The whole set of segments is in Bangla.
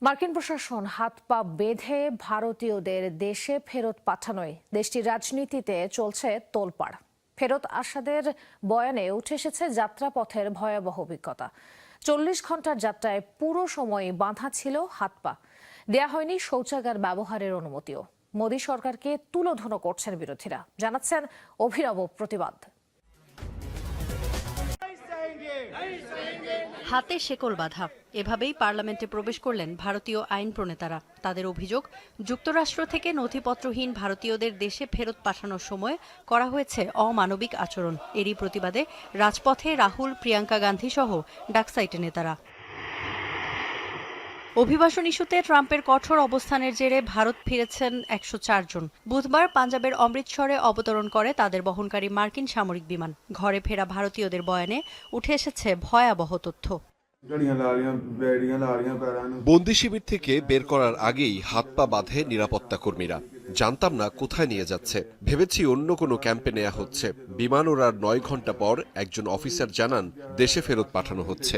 মার্কিন প্রশাসন হাত পা বেঁধে ভারতীয়দের দেশে ফেরত পাঠানোয় দেশটির রাজনীতিতে চলছে তোলপাড়। ফেরত আসাদের বয়ানে উঠে এসেছে যাত্রাপথের ভয়াবহ অভিজ্ঞতা। 40 ঘন্টার যাত্রায় পুরো সময় বাঁধা ছিল হাত পা, দেয়া হয়নি শৌচাগার ব্যবহারের অনুমতিও। মোদী সরকারকে তুলোধুনো করছেন বিরোধীরা, জানাচ্ছেন অভিনব প্রতিবাদ। হাতে শেকল বাঁধা, এভাবেই পার্লামেন্টে প্রবেশ করলেন ভারতীয় আইন প্রণেতারা। তাদের অভিযোগ, যুক্তরাষ্ট্র থেকে নথিপত্রহীন ভারতীয়দের দেশে ফেরত পাঠানোর সময় করা হয়েছে অমানবিক আচরণ। এরই প্রতিবাদে রাজপথে রাহুল, প্রিয়াঙ্কা গান্ধী সহ ডাকসাইটে নেতারা। অভিবাসন ইস্যুতে ট্রাম্পের কঠোর অবস্থানের জেরে ভারত ফিরেছেন 104 জন। বুধবার পাঞ্জাবের অমৃতসরে অবতরণ করে তাদের বহনকারী মার্কিন সামরিক বিমান। ঘরে ফেরা ভারতীয়দের বয়ানে উঠে এসেছে ভয়াবহ তথ্য। বন্দি শিবির থেকে বের করার আগেই হাত পা বাঁধে নিরাপত্তা কর্মীরা। জানতাম না কোথায় নিয়ে যাচ্ছে, ভেবেছি অন্য কোনো ক্যাম্পে নেওয়া হচ্ছে। বিমান ওড়ার 9 ঘন্টা পর একজন অফিসার জানান দেশে ফেরত পাঠানো হচ্ছে।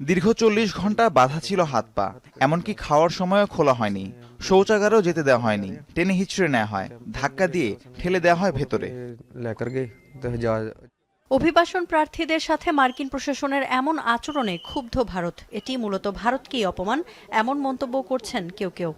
দীর্ঘ 40 ঘন্টা বাধা ছিল হাত পা, এমনকি খাওয়ার সময়ও খোলা হয়নি। শৌচাগারও যেতে দেওয়া হয়নি, টেনে হিচড়ে নেওয়া হয়, ধাক্কা দিয়ে ঠেলে দেওয়া হয় ভেতরে। অভিবাসন প্রার্থীদের সাথে মার্কিন প্রশাসনের এমন আচরণে ক্ষুব্ধ ভারত। এটি মূলত ভারতকেই অপমান, এমন মন্তব্য করছেন কেউ কেউ।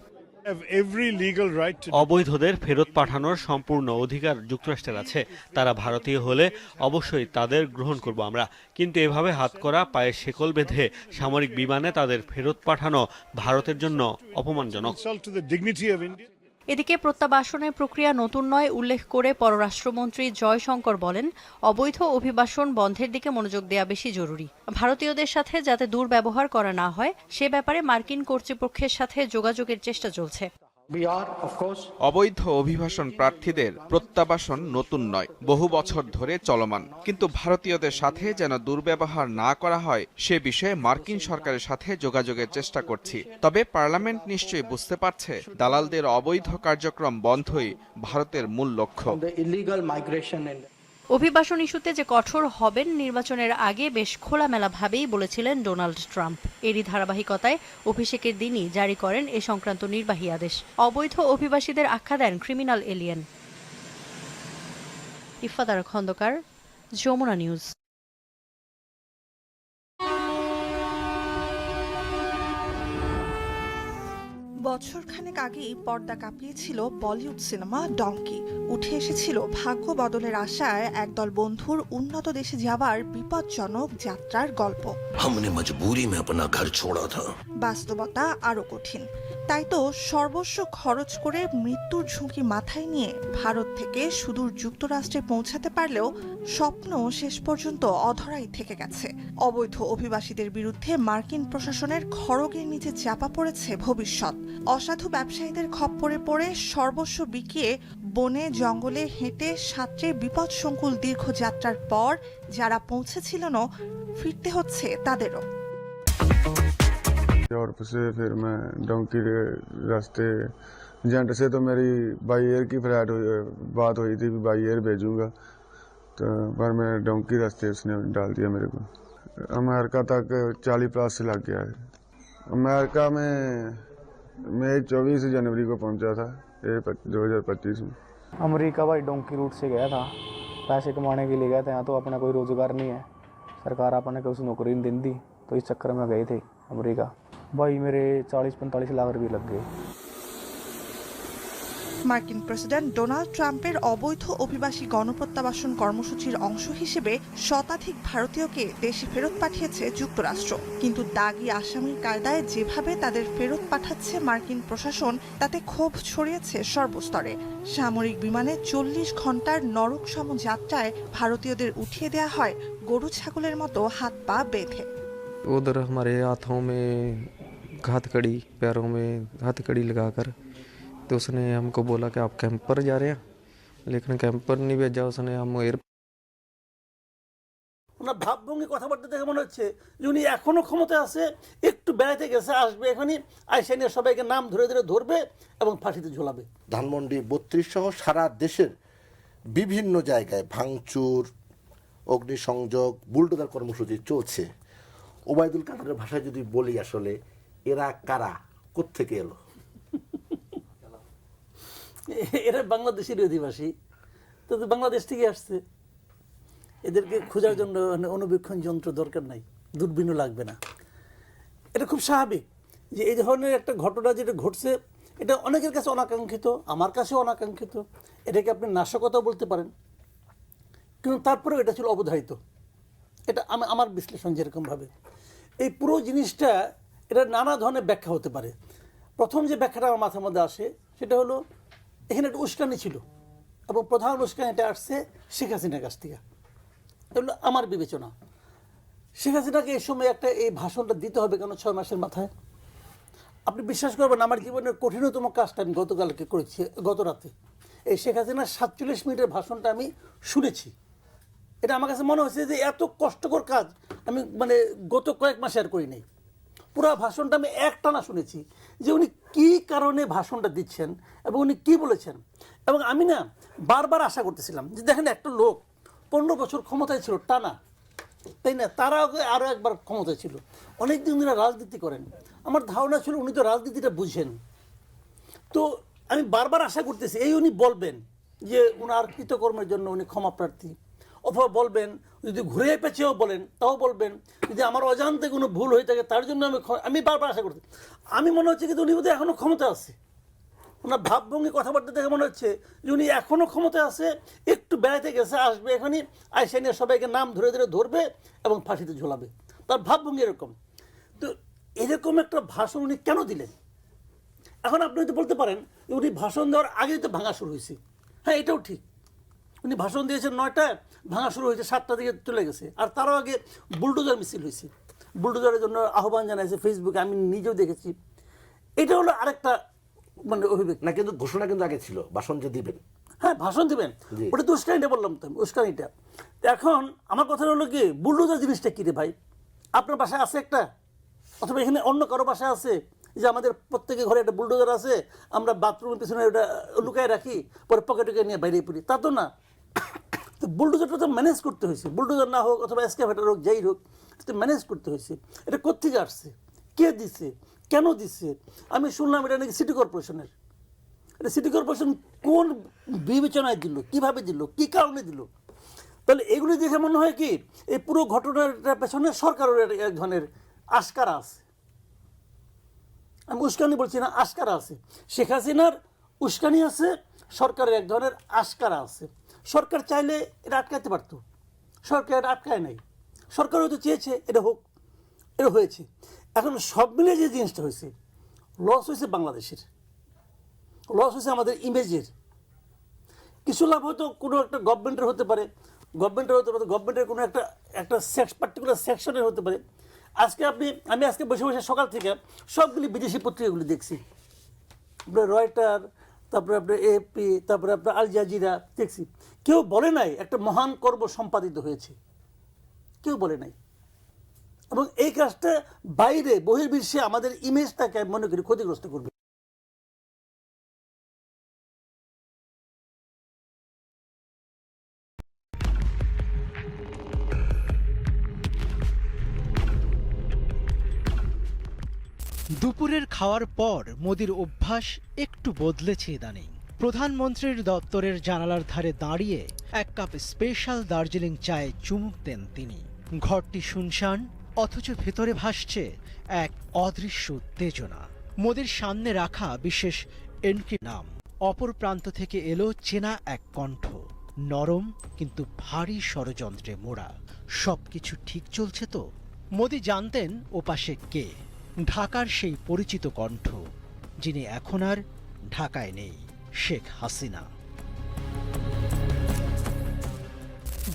অবৈধদের ফেরত পাঠানোর সম্পূর্ণ অধিকার যুক্তরাষ্ট্রের আছে। তারা ভারতীয় হলে অবশ্যই তাদের গ্রহণ করব আমরা, কিন্তু এভাবে হাতকড়া, পায়ে শেকল বেঁধে সামরিক বিমানে তাদের ফেরত পাঠানো ভারতের জন্য অপমানজনক। এদিকে প্রত্যাবাসনের প্রক্রিয়া নতুন নয় উল্লেখ করে পররাষ্ট্রমন্ত্রী জয়শঙ্কর বলেন, অবৈধ অভিবাসন বন্ধের দিকে মনোযোগ দেওয়া বেশি জরুরি। ভারতীয়দের সাথে যাতে দুর্ব্যবহার করা না হয় সে ব্যাপারে মার্কিন কর্তৃপক্ষের সাথে যোগাযোগের চেষ্টা চলছে। অবৈধ অভিবাসন প্রার্থীদের প্রত্যাবাসন নতুন নয়, বহু বছর ধরে চলমান। কিন্তু ভারতীয়দের সাথে যেন দুর্ব্যবহার না করা হয় সে বিষয়ে মার্কিন সরকারের সাথে যোগাযোগের চেষ্টা করছি। তবে পার্লামেন্ট নিশ্চয়ই বুঝতে পারছে, দালালদের অবৈধ কার্যক্রম বন্ধই ভারতের মূল লক্ষ্য। অভিবাসন ইস্যুতে যে কঠোর হবেন নির্বাচনের আগে বেশ খোলামেলাভাবেই বলেছিলেন ডোনাল্ড ট্রাম্প। এরই ধারাবাহিকতায় অভিষেকের দিনই জারি করেন এ সংক্রান্ত নির্বাহী আদেশ। অবৈধ অভিবাসীদের আখ্যা দেন criminal alien. Ifadar Khandakar, Jamuna news. বছরখানেক আগেই পর্দা কাঁপিয়েছিল বলিউড সিনেমা ডঙ্কি। উঠে এসেছিল ভাগ্য বদলের আশায় একদল বন্ধুর উন্নত দেশে যাবার বিপজ্জনক যাত্রার গল্প। বাস্তবতা আরো কঠিন। তাই তো সর্বস্ব খরচ করে মৃত্যুর ঝুঁকি মাথায় নিয়ে ভারত থেকে সুদূর যুক্তরাষ্ট্রে পৌঁছাতে পারলেও স্বপ্ন শেষ পর্যন্ত অধরাই থেকে গেছে। অবৈধ অভিবাসীদের বিরুদ্ধে মার্কিন প্রশাসনের খড়গের নিচে চাপা পড়েছে ভবিষ্যৎ। অসাধু ব্যবসায়ীদের খপ্পরে পড়ে সর্বস্ব বিকিয়ে বনে জঙ্গলে হেঁটে সাঁতরে বিপদসংকুল দীর্ঘ যাত্রার পর যারা পৌঁছেছিলেন, ফিরতে হচ্ছে তাদেরও। और फिर मैं डोंकी के रास्ते एजेंट से तो मेरी बाई एयर की फ्लाइट बात हुई थी कि बाई एयर भेजूंगा, तो पर मैं डोंकी रास्ते उसने डाल दिया मेरे को। अमेरिका तक 40+ से लग गया है। अमेरिका में मैं 24 जनवरी को पहुंचा था 2025 में। अमेरिका भाई डोंकी रूट से गया था, पैसे कमाने के लिए गया था। यहाँ तो अपना कोई रोजगार नहीं है, सरकार अपने को नौकरी नहीं देती, तो इस चक्कर में गए थे अमेरिका। भाई मेरे 40-45 लाख रुपये लग गए। মার্কিন প্রেসিডেন্ট ডোনাল্ড ট্রাম্পের অবৈধ অভিবাসী গণপ্রত্যাবাসন কর্মসূচির অংশ হিসেবে শতাধিক ভারতীয়কে দেশে ফেরত পাঠিয়েছে যুক্তরাষ্ট্র। কিন্তু দাগি আসামির কায়দায় যেভাবে তাদের ফেরত পাঠাচ্ছে মার্কিন প্রশাসন, তাতে ক্ষোভ ছড়িয়েছে সর্বস্তরে। সামরিক বিমানে 40 ঘন্টার নরকসম যাত্রায় ভারতীয়দের উঠিয়ে দেওয়া হয় গরু ছাগলের মতো হাত পা বেঁধে। उधर हमारे हाथों में हथकड़ी, पैरों में हथकड़ी लगाकर, तो उसने हमको बोला कि आप कैंप पर जा रहे हैं, लेकिन कैंप पर नहीं भेजा उसने। हम एयर ওনার ভাবভঙ্গি কথাবার্তা দেখে মনে হচ্ছে যে উনি এখনো ক্ষমতায় আছে, একটু বেড়াতে গেছে, আসবে এখনই, আইসা নিয়ে সবাইকে নাম ধরে ধরে ধরবে এবং ফাঁসিতে ঝোলাবে। ধানমন্ডি 32 সহ সারা দেশের বিভিন্ন জায়গায় ভাঙচুর, অগ্নিসংযোগ, বুলডোজার কর্মসূচি চলছে। ওবায়দুল কাদেরের ভাষায় যদি বলি, আসলে এরা কারা, কোত্থেকে এলো? এরা বাংলাদেশের অধিবাসী, তো বাংলাদেশ থেকে আসছে। এদেরকে খোঁজার জন্য অনুবীক্ষণ যন্ত্র দরকার নাই, দূরবীনও লাগবে না। এটা খুব স্বাভাবিক যে এই ধরনের একটা ঘটনা যেটা ঘটছে, এটা অনেকের কাছে অনাকাঙ্ক্ষিত, আমার কাছেও অনাকাঙ্ক্ষিত। এটাকে আপনি নাশকতা বলতে পারেন, কিন্তু তারপরেও এটা ছিল অবধারিত। এটা আমার বিশ্লেষণ যেরকমভাবে, এই পুরো জিনিসটা এটা নানা ধরনের ব্যাখ্যা হতে পারে। প্রথম যে ব্যাখ্যাটা আমার মাথার মধ্যে আসে সেটা হলো, এখানে একটা উস্কানি ছিল, এবং প্রধান উস্কানিটা আসছে শেখ হাসিনার কাছ থেকে। এগুলো আমার বিবেচনা। শেখ হাসিনাকে এই সময় এই ভাষণটা দিতে হবে কেন 6 মাসের মাথায়? আপনি বিশ্বাস করবেন, আমার জীবনের কঠিনতম কাজটা আমি গতকালকে করেছি, গত রাতে। এই শেখ হাসিনার 47 মিনিটের ভাষণটা আমি শুনেছি। এটা আমার কাছে মনে হচ্ছে যে এত কষ্টকর কাজ আমি গত কয়েক মাসে আর করি নাই। পুরো ভাষণটা আমি একটানা শুনেছি, যে উনি কী কারণে ভাষণটা দিচ্ছেন এবং উনি কী বলেছেন। এবং আমি বারবার আশা করতেছিলাম যে দেখেন, একটা লোক 15 বছর ক্ষমতায় ছিল টানা, তাই না? তারা আরও একবার ক্ষমতায় ছিল, অনেক দিন ধরে রাজনীতি করেন। আমার ধারণা ছিল উনি তো রাজনীতিটা বুঝেন। তো আমি বারবার আশা করতেছি উনি বলবেন যে উনার কৃতকর্মের জন্য উনি ক্ষমা প্রার্থী, অথবা বলবেন, যদি ঘুরে পেঁচেও বলেন তাও বলবেন, যদি আমার অজান্তে কোনো ভুল হয়ে থাকে তার জন্য আমি বারবার আশা করছি। আমি মনে হচ্ছে কিন্তু উনি বোধহয় এখনও ক্ষমতা আছে। ওনার ভাবভঙ্গি, কথাবার্তা দেখে মনে হচ্ছে যে উনি এখনও ক্ষমতা আছে, একটু বেড়াতে গেছে, আসবে এখানে, আইসা নিয়ে সবাইকে নাম ধরে ধরে ধরবে এবং ফাঁসিতে ঝোলাবে। তার ভাবভঙ্গি এরকম। তো এরকম একটা ভাষণ উনি কেন দিলেন? এখন আপনি হয়তো বলতে পারেন উনি ভাষণ দেওয়ার আগেই তো ভাঙা শুরু হয়েছে। হ্যাঁ, এটাও ঠিক। উনি ভাষণ দিয়েছেন 9টায়, ভাঙা শুরু হয়েছে 7টা দিকে চলে গেছে। আর তারও আগে বুলডোজার মিছিল হয়েছে, বুলডোজারের জন্য আহ্বান জানাইছে ফেসবুকে, আমি নিজেও দেখেছি। এটা হলো আরেকটা অভিব্যক্তি না, কিন্তু ঘোষণা কিন্তু আগে ছিল ভাষণ যে দিবেন। হ্যাঁ, ভাষণ দিবেন, ওটা তো উস্কানিটা বললাম তো, উস্কানিটা। এখন আমার কথা হলো কি, বুলডোজার জিনিসটা কী রে ভাই? আপনার বাসায় আছে একটা, অথবা এখানে অন্য কারো বাসায় আছে যে আমাদের প্রত্যেকের ঘরে একটা বুলডোজার আছে, আমরা বাথরুমের পিছনে ওটা লুকায় রাখি, পরে পকেটে নিয়ে বাইরে পড়ি, তা তো না। তো বুলডোজারটা তো ম্যানেজ করতে হয়েছে, বুলডোজার না হোক অথবা এসকাভেটার হোক, যাই হোক, এটা ম্যানেজ করতে হয়েছে। এটা কোত্থেকে আসছে, কে দিচ্ছে, কেন দিচ্ছে? আমি শুনলাম এটা নাকি সিটি কর্পোরেশনের। এটা সিটি কর্পোরেশন কোন বিবেচনায় দিল, কিভাবে দিল, কি কারণে দিল? তাহলে এগুলি দেখে মনে হয় কি, এই পুরো ঘটনাটার পেছনে সরকারের এক ধরনের আশকারা আছে। আমি উস্কানি বলছি না, আশকারা আছে। শেখ হাসিনার উস্কানি আছে, সরকারের এক ধরনের আশকারা আছে। সরকার চাইলে এটা আটকাতে পারতো, সরকার এটা আটকায় নাই। সরকার হয়তো চেয়েছে এটা হোক, এটা হয়েছে। এখন সব মিলে যে জিনিসটা হয়েছে, লস হয়েছে বাংলাদেশের, লস হয়েছে আমাদের ইমেজের। কিছু লাভ হয়তো কোনো একটা গভর্নমেন্টের হতে পারে, গভর্নমেন্টের কোনো একটা পার্টিকুলার সেকশনের হতে পারে। আজকে আমি আজকে বসে বসে সকাল থেকে সবগুলি বিদেশি পত্রিকাগুলি দেখছি, আপনার রয়টার, তারপরে আপনার এএপি, তারপরে আপনার আল জাজিরা দেখছি। কেউ বলে নাই একটা মহান কর্ম সম্পাদিত হয়েছে, কেউ বলে নাই। এবং এই কাজটা বাইরে বহির্বিশ্বে আমাদের ইমেজটাকে আমি মনে করি ক্ষতিগ্রস্ত করবে। দুপুরের খাওয়ার পর মোদির অভ্যাস একটু বদলেছে ইদানিং। প্রধানমন্ত্রীর দপ্তরের জানালার ধারে দাঁড়িয়ে 1 কাপ স্পেশাল দার্জিলিং চায়ে চুমুক দেন তিনি। ঘরটি শুনশান, অথচ ভেতরে ভাসছে এক অদৃশ্য উত্তেজনা। মোদির সামনে রাখা বিশেষ এন্ট্রি নাম, অপর প্রান্ত থেকে এলো চেনা এক কণ্ঠ, নরম কিন্তু ভারী ষড়যন্ত্রে মোড়া। সবকিছু ঠিক চলছে তো? মোদি জানতেন ওপাশে কে, ঢাকার সেই পরিচিত কণ্ঠ, যিনি এখন আর ঢাকায় নেই, শেখ হাসিনা।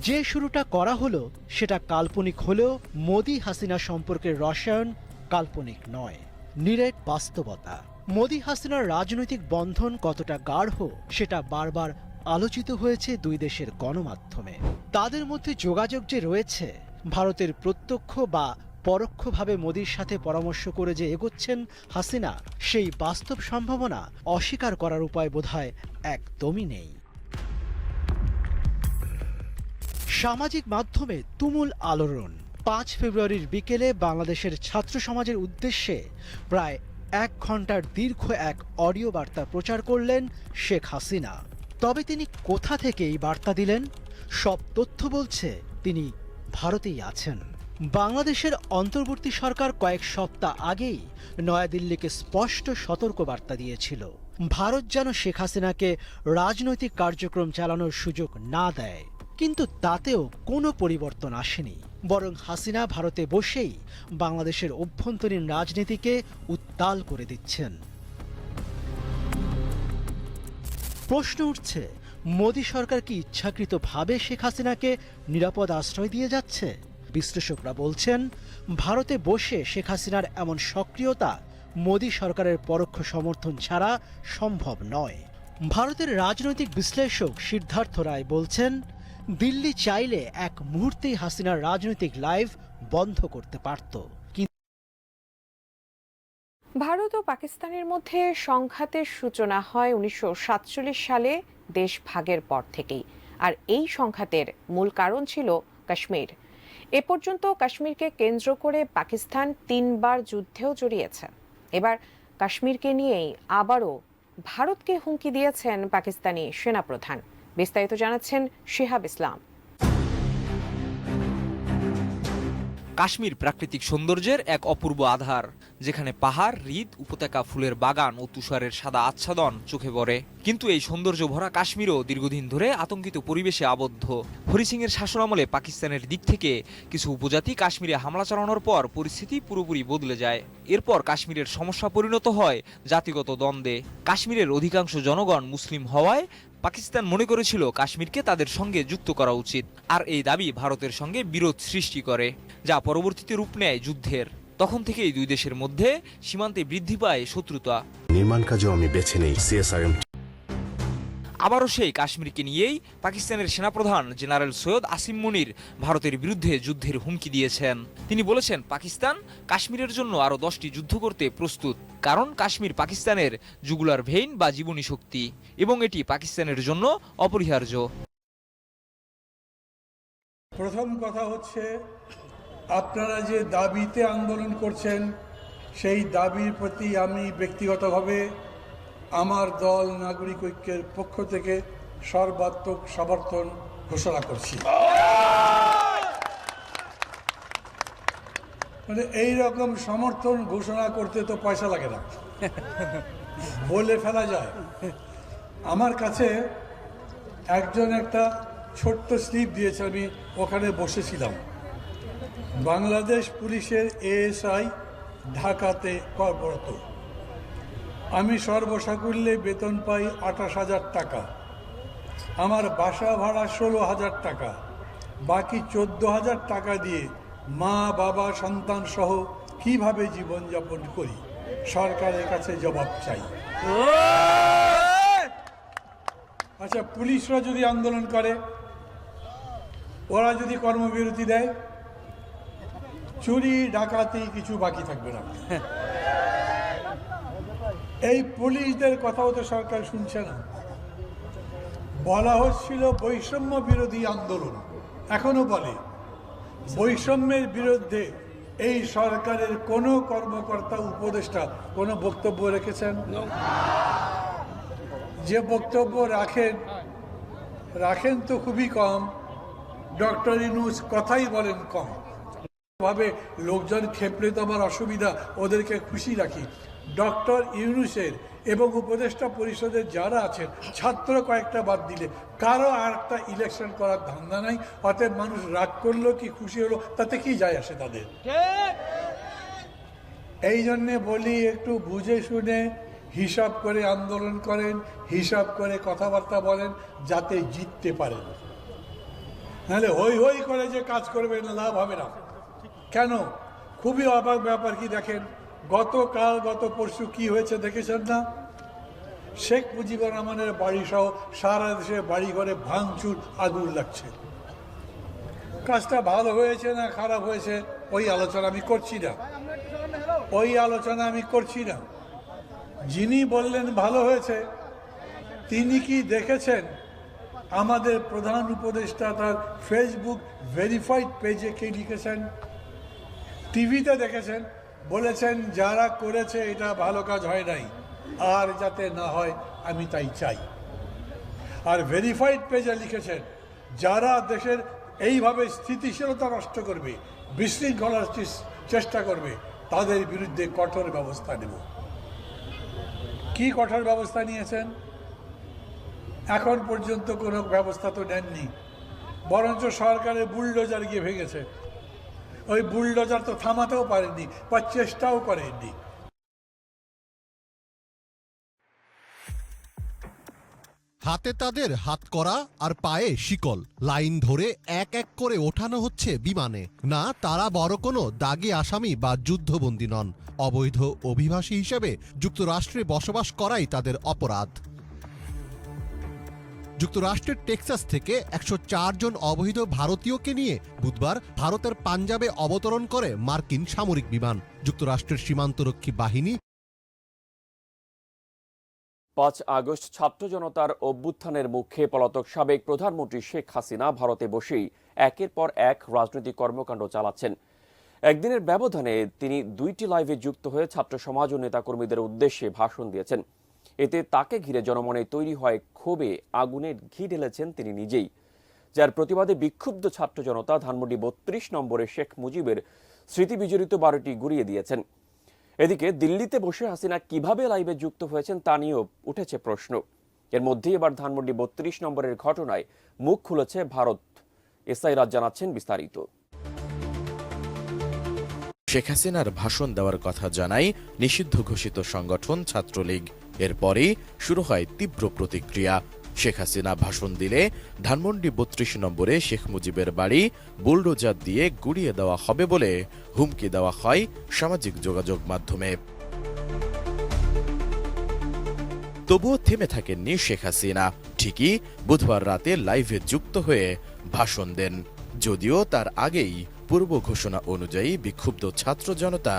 যে শুরুটা করা হলো সেটা কাল্পনিক হলেও মোদি হাসিনা সম্পর্কের রসায়ন কাল্পনিক নয়, নিরেট বাস্তবতা। মোদি হাসিনার রাজনৈতিক বন্ধন কতটা গাঢ় সেটা বারবার আলোচিত হয়েছে দুই দেশের গণমাধ্যমে। তাদের মধ্যে যোগাযোগ যে রয়েছে, ভারতের প্রত্যক্ষ বা পরোক্ষভাবে মোদির সাথে পরামর্শ করে যে এগোচ্ছেন হাসিনা, সেই বাস্তব সম্ভাবনা অস্বীকার করার উপায় বোধহয় একদমই নেই। সামাজিক মাধ্যমে তুমুল আলোড়ন, 5 ফেব্রুয়ারির বিকেলে বাংলাদেশের ছাত্র সমাজের উদ্দেশ্যে প্রায় 1 ঘন্টার দীর্ঘ এক অডিও বার্তা প্রচার করলেন শেখ হাসিনা। তবে তিনি কোথা থেকে এই বার্তা দিলেন? সব তথ্য বলছে তিনি ভারতেই আছেন। বাংলাদেশের অন্তর্বর্তী সরকার কয়েক সপ্তাহ আগেই নয়াদিল্লিকে স্পষ্ট সতর্কবার্তা দিয়েছিল, ভারত যেন শেখ হাসিনাকে রাজনৈতিক কার্যক্রম চালানোর সুযোগ না দেয়। কিন্তু তাতেও কোনো পরিবর্তন আসেনি, বরং হাসিনা ভারতে বসেই বাংলাদেশের অভ্যন্তরীণ রাজনীতিকে উত্তাল করে দিচ্ছেন। প্রশ্ন উঠছে, মোদী সরকার কি ইচ্ছাকৃতভাবে শেখ হাসিনাকে নিরাপদ আশ্রয় দিয়ে যাচ্ছে? বিশ্লেষকরা বলছেন, ভারতে বসে শেখ হাসিনার এমন সক্রিয়তা মোদী সরকারের পরোক্ষ সমর্থন ছাড়া সম্ভব নয়। ভারতের রাজনৈতিক বিশ্লেষক সিদ্ধার্থ রায় বলছেন, দিল্লি চাইলে এক মুহূর্তেই হাসিনার রাজনৈতিক লাইফ বন্ধ করতে পারত। ভারত ও পাকিস্তানের মধ্যে সংঘাতের সূচনা হয় 1947 সালে দেশ ভাগের পর থেকেই, আর এই সংঘাতের মূল কারণ ছিল কাশ্মীর। এ পর্যন্ত কাশ্মীরকে কেন্দ্র করে পাকিস্তান 3 বার যুদ্ধেও জড়িয়েছে। এবার কাশ্মীরকে নিয়েই আবারও ভারতকে হুমকি দিয়েছেন পাকিস্তানি সেনাপ্রধান। বিস্তারিত জানাচ্ছেন শিহাব ইসলাম। কাশ্মীর প্রাকৃতিক সৌন্দর্যের এক অপূর্ব আধার, যেখানে পাহাড়, হ্রদ, উপত্যকা, ফুলের বাগান ও তুষারের সাদা আচ্ছাদন চোখে পড়ে। কিন্তু এই সৌন্দর্য ভরা কাশ্মীরও দীর্ঘদিন ধরে আতঙ্কিত পরিবেশে আবদ্ধ। হরি সিংয়ের শাসনামলে পাকিস্তানের দিক থেকে কিছু উপজাতি কাশ্মীরে হামলা চালানোর পর পরিস্থিতি পুরোপুরি বদলে যায়। এরপর কাশ্মীরের সমস্যা পরিণত হয় জাতিগত দ্বন্দ্বে। কাশ্মীরের অধিকাংশ জনগণ মুসলিম হওয়ায় পাকিস্তান মনে করেছিল কাশ্মীরকে তাদের সঙ্গে যুক্ত করা উচিত, আর এই দাবি ভারতের সঙ্গে বিরোধ সৃষ্টি করে, যা পরবর্তীতে রূপ নেয় যুদ্ধের। তখন থেকেই দুই দেশের মধ্যে সীমান্তে বৃদ্ধি পায় শত্রুতা। নির্মাণ কাজেও আমি বেছে নেই সিএসআরএম। আবারও সেই কাশ্মীরকে নিয়েই পাকিস্তানের সেনাপ্রধান জেনারেল সৈয়দ আসিম মুনির ভারতের বিরুদ্ধে যুদ্ধের হুমকি দিয়েছেন। তিনি বলেছেন, পাকিস্তান কাশ্মীরের জন্য আরও 10টি যুদ্ধ করতে প্রস্তুত, কারণ কাশ্মীর পাকিস্তানের জুগুলার ভেইন বা জীবনী শক্তি, এবং এটি পাকিস্তানের জন্য অপরিহার্য। প্রথম কথা হচ্ছে, আপনারা যে দাবিতে আন্দোলন করছেন সেই দাবির প্রতি আমি ব্যক্তিগতভাবে আমার দল নাগরিক ঐক্যের পক্ষ থেকে সর্বাত্মক সমর্থন ঘোষণা করছি। মানে এই রকম সমর্থন ঘোষণা করতে তো পয়সা লাগে না, বলে ফেলা যায়। আমার কাছে একজন একটা ছোট্ট স্লিপ দিয়েছে, আমি ওখানে বসেছিলাম। বাংলাদেশ পুলিশের এএসআই, ঢাকাতে কর্মরত। আমি সর্বসাকুল্যে বেতন পাই 28,000 টাকা। আমার বাসা ভাড়া 16,000 টাকা। বাকি 14,000 টাকা দিয়ে মা, বাবা, সন্তান সহ কিভাবে জীবনযাপন করি? সরকারের কাছে জবাব চাই। আচ্ছা, পুলিশরা যদি আন্দোলন করে, ওরা যদি কর্মবিরতি দেয়, চুরি ডাকাতি কিছু বাকি থাকবে না। এই পুলিশদের কথাও তো সরকার শুনছে না। বলা হচ্ছিল বৈষম্য বিরোধী আন্দোলন, এখনো বলে। বৈষম্যের বিরুদ্ধে এই সরকারের কোনো কর্মকর্তা, উপদেষ্টা কোনো বক্তব্য রেখেছেন? যে বক্তব্য রাখেন তো খুবই কম। ডক্টর ইউনূস কথাই বলেন কম ভাবে। লোকজন খেপলে তো আমার অসুবিধা, ওদেরকে খুশি রাখি। ডক্টর ইউনূসের এবং উপদেষ্টা পরিষদের যারা আছেন, ছাত্র কয়েকটা বাদ দিলে কারো আর একটা ইলেকশন করার ধান্দা নাই। অতএব মানুষ রাগ করলো কি খুশি হলো তাতে কি যায় আসে তাদের। এই জন্যে বলি, একটু বুঝে শুনে হিসাব করে আন্দোলন করেন, হিসাব করে কথাবার্তা বলেন, যাতে জিততে পারেন। নাহলে হই হই করে যে কাজ করবেন, লাভ হবে না। কেন? খুবই অবাক ব্যাপার কি দেখেন, গতকাল গত পরশু কি হয়েছে দেখেছেন না? শেখ মুজিবুর রহমানের বাড়ি সহ সারা দেশে বাড়ি ঘরে ভাঙচুর, আগুন লাগছে। কাজটা ভালো হয়েছে না খারাপ হয়েছে ওই আলোচনা আমি করছি না। যিনি বললেন ভালো হয়েছে, তিনি কি দেখেছেন আমাদের প্রধান উপদেষ্টা তার ফেসবুক ভেরিফাইড পেজে কি লিখেছেন? টিভিতে দেখেছেন, বলেছেন যারা করেছে এটা ভালো কাজ হয় নাই, আর যাতে না হয় আমি তাই চাই। আর ভেরিফাইড পেজে লিখেছেন যারা দেশের এইভাবে স্থিতিশীলতা নষ্ট করবে, বিশৃঙ্খলার চেষ্টা করবে, তাদের বিরুদ্ধে কঠোর ব্যবস্থা নেব। কি কঠোর ব্যবস্থা নিয়েছেন? এখন পর্যন্ত কোনো ব্যবস্থা তো নেননি, বরঞ্চ সরকারের বুলডোজার গিয়ে ভেঙেছে। ওই বুলডোজার তো থামাতেও পারেননি বা চেষ্টাও করেননি। হাতে তাদের হাতকড়া আর পায়ে শিকল, লাইন ধরে এক এক করে ওঠানো হচ্ছে বিমানে। না, তারা বড় কোনো দাগী আসামি বা যুদ্ধবন্দী নন। অবৈধ অভিবাসী হিসেবে যুক্তরাষ্ট্রে বসবাস করাই তাদের অপরাধ। যুক্তরাষ্ট্রের টেক্সাস থেকে 104 জন অবৈধ ভারতীয়কে নিয়ে বুধবার ভারতের পাঞ্জাবে অবতরণ করে মার্কিন সামরিক বিমান। যুক্তরাষ্ট্রের সীমান্তরক্ষী বাহিনী 5 আগস্ট ছাত্র জনতার অভ্যুত্থানের মুখে পলাতক সাবেক প্রধানমন্ত্রী শেখ হাসিনা ভারতে বসেই একের পর এক রাজনৈতিক কর্মকাণ্ড চালাচ্ছেন। একদিনের ব্যবধানে তিনি 2টি লাইভে যুক্ত হয়ে ছাত্র সমাজ ও নেতাকর্মীদের উদ্দেশ্যে ভাষণ দিয়েছেন। এতে তাকে ঘিরে জনমনে তৈরি হয় ক্ষোভে আগুনের ঘি ঢেলেছেন তিনি নিজেই, যার প্রতিবাদে বিক্ষুব্ধ ছাত্র জনতা ধানমন্ডি 32 নম্বরে শেখ মুজিবের স্মৃতি বিজড়িত বাড়িটি গুড়িয়ে দিয়েছেন। এদিকে দিল্লিতে বসে হাসিনা কিভাবে লাইভে যুক্ত হয়েছেন তা নিয়েও উঠেছে প্রশ্ন। এর মধ্যেই এবার ধানমন্ডি 32 নম্বরের ঘটনায় মুখ খুলেছে ভারত। এসআই রাজ জানাচ্ছেন বিস্তারিত। শেখ হাসিনার ভাষণ দেওয়ার কথা জানায় নিষিদ্ধ ঘোষিত সংগঠন ছাত্রলীগ। এরপরই শুরু হয় তীব্র প্রতিক্রিয়া। শেখ হাসিনা ভাষণ দিলে ধানমন্ডি 32 নম্বরে শেখ মুজিবের বাড়ি বুলডোজার দিয়ে গুড়িয়ে দেওয়া হবে বলে হুমকি দেওয়া হয় সামাজিক যোগাযোগ মাধ্যমে। তবুও থেমে থাকেননি শেখ হাসিনা। ঠিকই বুধবার রাতে লাইভে যুক্ত হয়ে ভাষণ দেন। যদিও তার আগেই পূর্ব ঘোষণা অনুযায়ী বিক্ষুব্ধ ছাত্র জনতা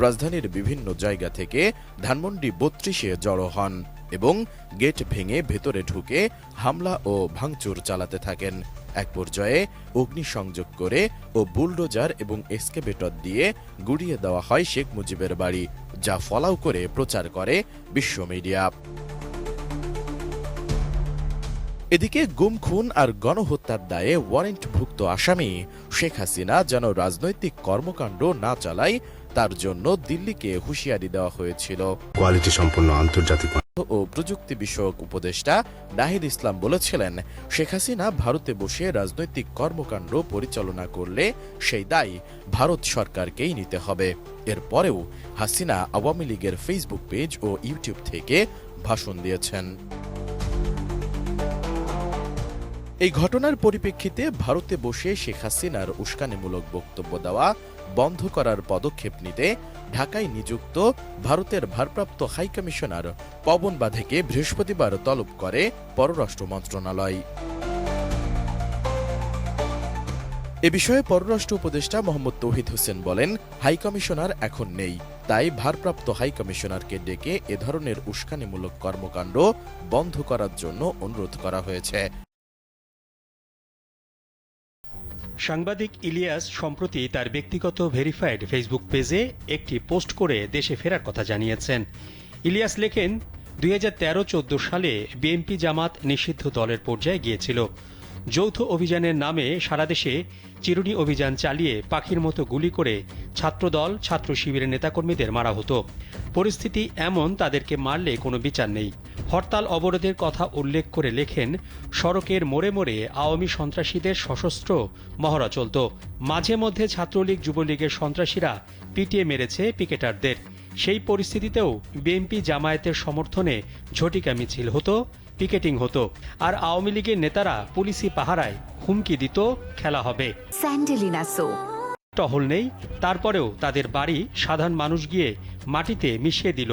রাজধানীর বিভিন্ন জায়গা থেকে ধানমন্ডি 32-এ জড়ো হন এবং গেট ভেঙে ভেতরে ঢুকে হামলা ও ভাঙচুর চালাতে থাকেন। এক পর্যায়ে অগ্নিসংযোগ করে ও বুলডোজার এবং এক্সকেভেটর দিয়ে গুড়িয়ে দেওয়া হয় শেখ মুজিবের বাড়ি, যা ফলাও করে প্রচার করে বিশ্ব মিডিয়া। এদিকে গুম, খুন আর গণহত্যার দায়ে ওয়ারেন্টভুক্ত আসামি শেখ হাসিনা যেন রাজনৈতিক কর্মকাণ্ড না চালায় তার জন্য দিল্লিকে হুঁশিয়ারি দেওয়া হয়েছিল। কোয়ালিটি সম্পন্ন আন্তর্জাতিক ও প্রযুক্তি বিষয়ক উপদেষ্টা নাহিদ ইসলাম বলেছিলেন, শেখ হাসিনা ভারতে বসে রাজনৈতিক কর্মকাণ্ড পরিচালনা করলে সেই দায় ভারত সরকারকেই নিতে হবে। এরপরেও হাসিনা আওয়ামী লীগের ফেসবুক পেজ ও ইউটিউব থেকে ভাষণ দিয়েছেন। এই ঘটনার পরিপ্রেক্ষিতে ভারতে বসে শেখ হাসিনার উস্কানিমূলক বক্তব্য দেওয়া বন্ধ করার পদক্ষেপ নিতে ঢাকায় নিযুক্ত ভারতের ভারপ্রাপ্ত হাইকমিশনার পবন বাধেকে বৃহস্পতিবার তলব করে পররাষ্ট্র মন্ত্রণালয়। এ বিষয়ে পররাষ্ট্র উপদেষ্টা মোহাম্মদ তৌহিদ হোসেন বলেন, হাইকমিশনার এখন নেই, তাই ভারপ্রাপ্ত হাইকমিশনারকে ডেকে এ ধরনের উস্কানিমূলক কর্মকাণ্ড বন্ধ করার জন্য অনুরোধ করা হয়েছে। সাংবাদিক ইলিয়াস সম্প্রতি তার ব্যক্তিগত ভেরিফাইড ফেসবুক পেজে একটি পোস্ট করে দেশে ফেরার কথা জানিয়েছেন। ইলিয়াস লেখেন, 2013-14 সালে বিএনপি জামাত নিষিদ্ধ দলের পর্যায়ে গিয়েছিল। যৌথ অভিযানের নামে সারা দেশে চিরুনি অভিযান চালিয়ে পাখির মতো গুলি করে ছাত্রদল, ছাত্র শিবিরের নেতাকর্মীদের মারা হতো। পরিস্থিতি এমন, তাদেরকে মারলে কোনো বিচার নেই। হরতাল অবরোধের কথা উল্লেখ করে লেখেন, সড়কের মোড়ে মোড়ে আওয়ামী সন্ত্রাসীদের সশস্ত্র মহড়া চলত। মাঝে মধ্যে ছাত্রলীগ, যুবলীগের সন্ত্রাসীরা পিটিয়ে মেরেছে পিকেটারদের। সেই পরিস্থিতিতেও বিএনপি জামায়াতের সমর্থনে ঝটিকা মিছিল হতো, পিকেটিং হতো, আর আওয়ামী লীগের নেতারা পুলিশি পাহারায় হুমকি দিত, খেলা হবে। টহল নেই, তারপরেও তাদের বাড়ি সাধারণ মানুষ গিয়ে মাটিতে মিশিয়ে দিল,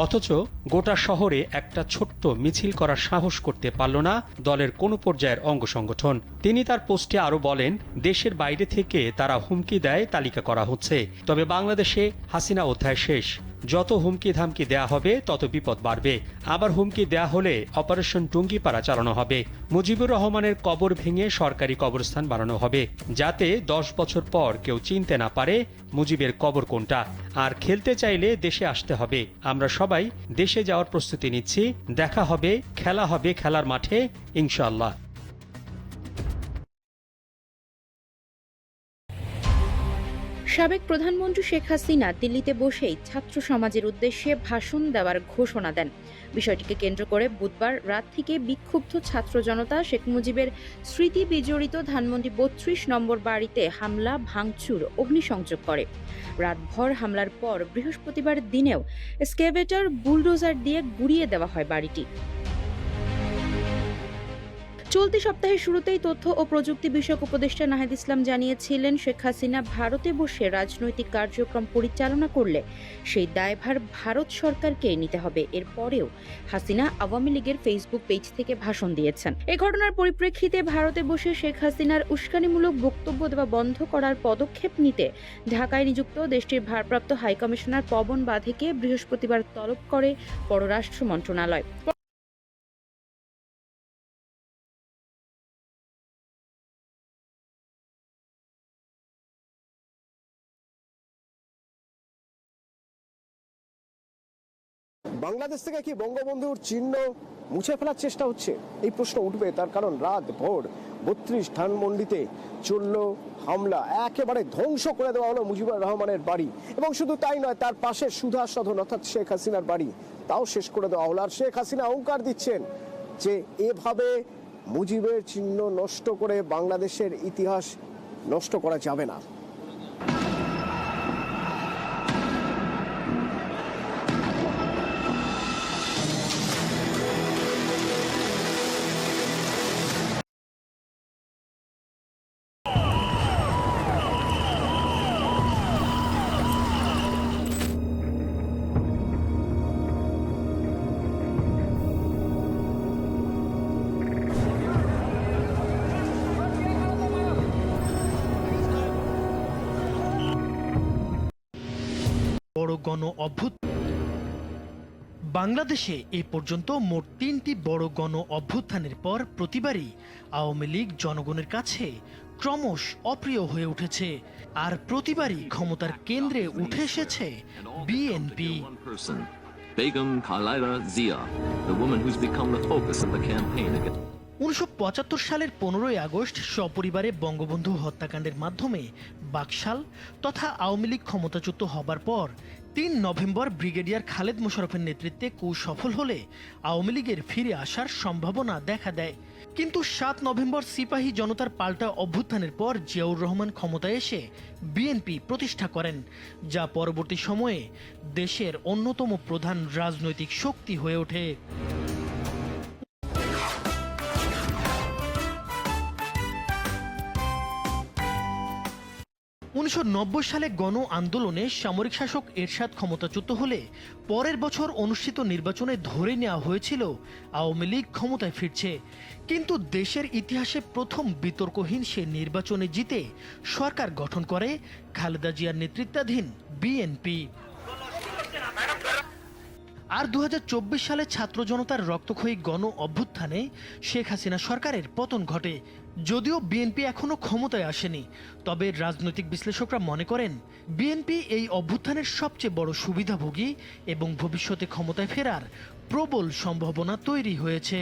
অথচ গোটা শহরে একটা ছোট্ট মিছিল করার সাহস করতে পারল না দলের কোনো পর্যায়ের অঙ্গ সংগঠন। তিনি তার পোস্টে আরও বলেন, দেশের বাইরে থেকে তারা হুমকি দেয়, তালিকা করা হচ্ছে। তবে বাংলাদেশে হাসিনা অধ্যায় শেষ। যত হুমকি ধামকি দেয়া হবে তত বিপদ বাড়বে। আবার হুমকি দেয়া হলে অপারেশন টুঙ্গিপাড়া চালানো হবে। মুজিবুর রহমানের কবর ভেঙে সরকারি কবরস্থান বানানো হবে, যাতে 10 বছর পর কেউ চিনতে না পারে মুজিবের কবর কোনটা। আর খেলতে চাইলে দেশে আসতে হবে। আমরা সবাই দেশে যাওয়ার প্রস্তুতি নিচ্ছি। দেখা হবে, খেলা হবে খেলার মাঠে ইনশাআল্লাহ। সাবেক প্রধানমন্ত্রী শেখ হাসিনা দিল্লিতে বসেই ছাত্র সমাজের উদ্দেশ্যে ভাষণ দেওয়ার ঘোষণা দেন। বিষয়টিকে কেন্দ্র করে বুধবার রাত থেকে বিক্ষুব্ধ ছাত্র জনতা শেখ মুজিবের স্মৃতি বিজড়িত ধানমন্ডি 32 নম্বর বাড়িতে হামলা, ভাঙচুর, অগ্নিসংযোগ করে। রাতভর হামলার পর বৃহস্পতিবার দিনেও এক্সকেভেটর, বুলডোজার দিয়ে গুড়িয়ে দেওয়া হয় বাড়িটি। চলতি সপ্তাহের শুরুতেই তথ্য ও প্রযুক্তি বিষয়ক উপদেষ্টা নাহিদ ইসলাম জানিয়েছিলেন, শেখ হাসিনা ভারতে বসে রাজনৈতিক কার্যক্রম পরিচালনা করলে সেই দায়ভার ভারত সরকারকে নিতে হবে। এরপরেও হাসিনা আওয়ামী লীগের ফেসবুক পেজ থেকে ভাষণ দিয়েছেন। এ ঘটনার পরিপ্রেক্ষিতে ভারতে বসে শেখ হাসিনার উস্কানিমূলক বক্তব্য দেওয়া বন্ধ করার পদক্ষেপ নিতে ঢাকায় নিযুক্ত দেশটির ভারপ্রাপ্ত হাইকমিশনার পবন বাধেকে বৃহস্পতিবার তলব করে পররাষ্ট্র মন্ত্রণালয়। বাংলাদেশ থেকে কি বঙ্গবন্ধুর চিহ্ন মুছে ফেলার চেষ্টা হচ্ছে? এই প্রশ্ন উঠবে, তার কারণ রাত ভোর 32 ধানমন্ডিতে চলল হামলা। একেবারে ধ্বংস করে দেওয়া হলো মুজিবুর রহমানের বাড়ি, এবং শুধু তাই নয়, তার পাশে সুধা সদন অর্থাৎ শেখ হাসিনার বাড়ি, তাও শেষ করে দেওয়া হলো। আর শেখ হাসিনা অহংকার দিচ্ছেন যে এভাবে মুজিবের চিহ্ন নষ্ট করে বাংলাদেশের ইতিহাস নষ্ট করা যাবে না। বড় গণ বাংলাদেশে এ পর্যন্ত মোট 3টি বড় গণ অভ্যুত্থানের পর প্রতিবারই আওয়ামী লীগ জনগণের কাছে ক্রমশ অপ্রিয় হয়ে উঠেছে। আর প্রতিবারই ক্ষমতার কেন্দ্রে উঠে এসেছে BNP. Begum Khalida Zia, the woman who's become the focus of the campaign against 1975 সালের 15ই আগস্ট সপরিবারে বঙ্গবন্ধু হত্যাকাণ্ডের মাধ্যমে বাকশাল তথা আওয়ামী লীগ ক্ষমতাচ্যুত হবার পর 3 নভেম্বর ব্রিগেডিয়ার খালেদ মোশাররফের নেতৃত্বে coup সফল হলে আওয়ামী লীগের ফিরে আসার সম্ভাবনা দেখা দেয়। কিন্তু 7 নভেম্বর সিপাহী জনতার পাল্টা অভ্যুত্থানের পর জিয়াউর রহমান ক্ষমতায় এসে বিএনপি প্রতিষ্ঠা করেন, যা পরবর্তী সময়ে দেশের অন্যতম প্রধান রাজনৈতিক শক্তি হয়ে ওঠে। 1990 সালে গণ আন্দোলনে সামরিক শাসক এরশাদ ক্ষমতাচ্যুত হলে পরের বছর অনুষ্ঠিত নির্বাচনে ধরে নেওয়া হয়েছিল আওয়ামী লীগ ক্ষমতায় ফিরছে। কিন্তু দেশের ইতিহাসে প্রথম বিতর্কহীন সে নির্বাচনে জিতে সরকার গঠন করে খালেদা জিয়ার নেতৃত্বাধীন বিএনপি। আর 2024 সালে ছাত্র জনতার রক্তক্ষয়ী গণ অভ্যুত্থানে শেখ হাসিনা সরকারের পতন ঘটে। যদিও বিএনপি এখনো ক্ষমতায় আসেনি, তবে রাজনৈতিক বিশ্লেষকরা মনে করেন বিএনপি এই অভ্যুত্থানের সবচেয়ে বড় সুবিধাভোগী এবং ভবিষ্যতে ক্ষমতায় ফেরার প্রবল সম্ভাবনা তৈরি হয়েছে।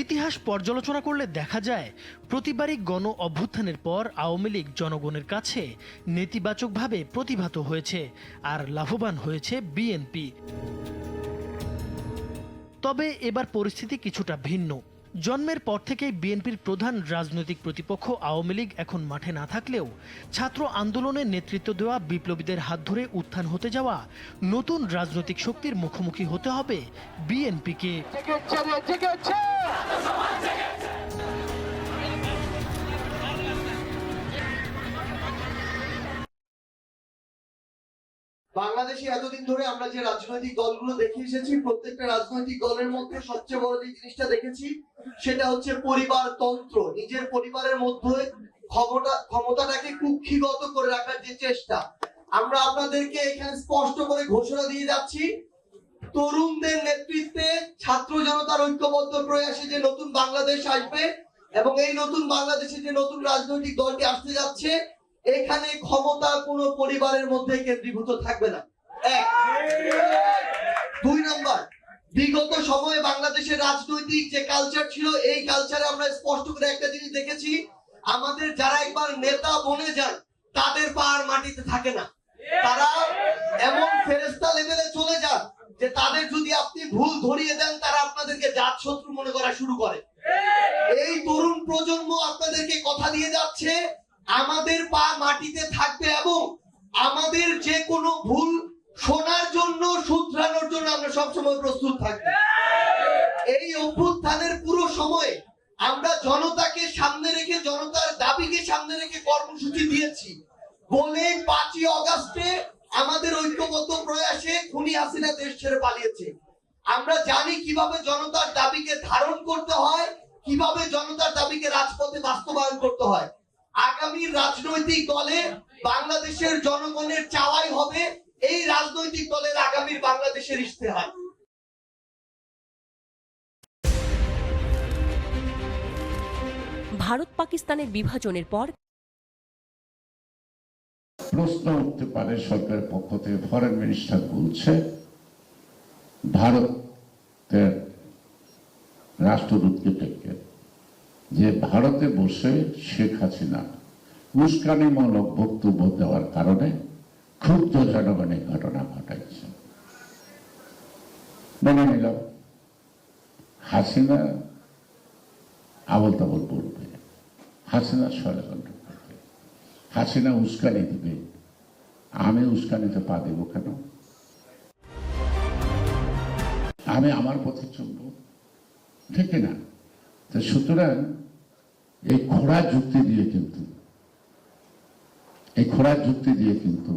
ইতিহাস পর্যালোচনা করলে দেখা যায় প্রতিবারই গণ অভ্যুত্থানের পর আওয়ামী লীগ জনগণের কাছে নেতিবাচকভাবে প্রতিভাত হয়েছে আর লাভবান হয়েছে বিএনপি। তবে এবার পরিস্থিতি কিছুটা ভিন্ন। জন্মের পর থেকেই বিএনপির প্রধান রাজনৈতিক প্রতিপক্ষ আওয়ামী লীগ এখন মাঠে না থাকলেও ছাত্র আন্দোলনে নেতৃত্ব দেওয়া বিপ্লবীদের হাত ধরে উত্থান হতে যাওয়া নতুন রাজনৈতিক শক্তির মুখোমুখি হতে হবে বিএনপিকে। বাংলাদেশে এতদিন ধরে আমরা যে রাজনৈতিক দলগুলো দেখে এসেছি, প্রত্যেকটা রাজনৈতিক দলের মধ্যে সবচেয়ে বড় যে জিনিসটা দেখেছি সেটা হচ্ছে পরিবারতন্ত্র। নিজের পরিবারের মধ্যে ক্ষমতাটাকে কুক্ষিগত করে রাখার যে চেষ্টা। আমরা আপনাদেরকে এখানে স্পষ্ট করে ঘোষণা দিয়ে যাচ্ছি, তরুণদের নেতৃত্বে ছাত্র জনতার ঐক্যবদ্ধ প্রয়াসে যে নতুন বাংলাদেশ আসবে এবং এই নতুন বাংলাদেশে যে নতুন রাজনৈতিক দলটি আসতে যাচ্ছে, এখানে ক্ষমতা কোনো পরিবারের মধ্যে কেন্দ্রীভূত থাকবে না। এক। 2 নাম্বার, বিগত সময়ে বাংলাদেশের রাজনৈতিক যে কালচার ছিল, এই কালচারে আমরা স্পষ্ট করে একটা জিনিস দেখেছি, আমাদের যারা একবার নেতা বনে যান তাদের পা আর মাটিতে থাকে না। তারা এমন ফেরেশতা লেভেলে চলে যান যে তাদের যদি আপনি ভুল ধরিয়ে দেন তারা আপনাদেরকে জাত শত্রু মনে করা শুরু করে। এই তরুণ প্রজন্ম আপনাদেরকে কথা দিয়ে যাচ্ছে, আমাদের পা মাটিতে থাকবে এবং আমাদের যে কোনো ভুল শোনার জন্য, শুধরানোর জন্য আমরা সবসময় প্রস্তুত থাকবো। এই অভ্যুত্থানের পুরো সময়ে আমরা জনতাকে সামনে রেখে, জনতার দাবিকে সামনে রেখে কর্মসূচি দিয়েছি বলে 5ই আগস্টে আমাদের ঐক্যবদ্ধ প্রয়াসে খুনি হাসিনা দেশ ছেড়ে পালিয়েছে। আমরা জানি কিভাবে জনতার দাবিকে ধারণ করতে হয়, কিভাবে জনতার দাবিকে রাজপথে বাস্তবায়ন করতে হয়। আগামী রাজনৈতিক দলে বাংলাদেশের জনগণের চাওয়াই হবে এই রাজনৈতিক দলের আগামীর বাংলাদেশের ইশতেহার। ভারত পাকিস্তানের বিভাজনের পর প্রশ্ন উঠতে পারে সরকারের পক্ষ থেকে, ফরেন মিনিস্টার বলছে ভারতের রাষ্ট্রদূতকে ডেকে যে ভারতে বসে শেখ হাসিনা উস্কানিমূলক বক্তব্য দেওয়ার কারণে ক্ষুব্ধ জনগণের ঘটনা ঘটাইছে। মেনে নিলাম, হাসিনা আবল তাবল বলবে, হাসিনা ষড়যন্ত্র করবে, হাসিনা উস্কানি দিবে, আমি উস্কানিতে পা দেব কেন? আমি আমার পথে চলব, ঠিক না? তো সুতরাং এই খোঁড়া যুক্তি দিয়ে কিন্তু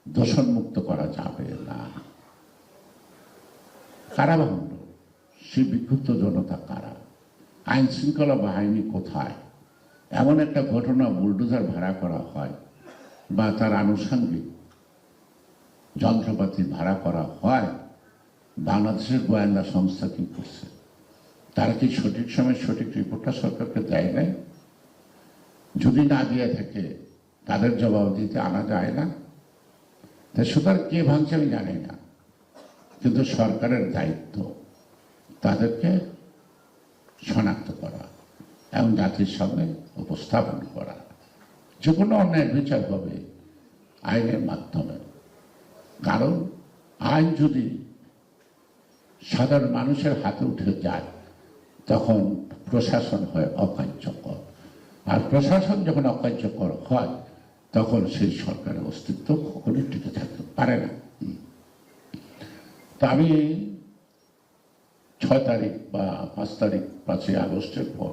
দূষণমুক্ত করা যাবে না। কারা ভাঙল? সেই বিক্ষুব্ধ জনতা কারা? আইন শৃঙ্খলা বাহিনী কোথায়? এমন একটা ঘটনা বুলডোজার ভাড়া করা হয় বা তার আনুষঙ্গিক যন্ত্রপাতি ভাড়া করা হয়, বাংলাদেশের গোয়েন্দা সংস্থা কি করছে? তারা কি সঠিক সময় সঠিক রিপোর্টটা সরকারকে দেয় নাই? যদি না দিয়ে থাকে তাদের জবাব দিতে আনা যায় না। তাই সুতরাং কে ভাঙছে আমি জানি না, কিন্তু সরকারের দায়িত্ব তাদেরকে শনাক্ত করা এবং জাতির সামনে উপস্থাপন করা। যে কোনো অন্যায়ের বিচার হবে আইনের মাধ্যমে, কারণ আইন যদি সাধারণ মানুষের হাতে উঠে যায় তখন প্রশাসন হয় অকার্যকর, আর প্রশাসন যখন অকার্যকর হয় তখন সেই সরকারের অস্তিত্ব কখনোই টিকে থাকতে পারে না। তা আমি 6 তারিখ বা 5 তারিখ 5ই আগস্টের পর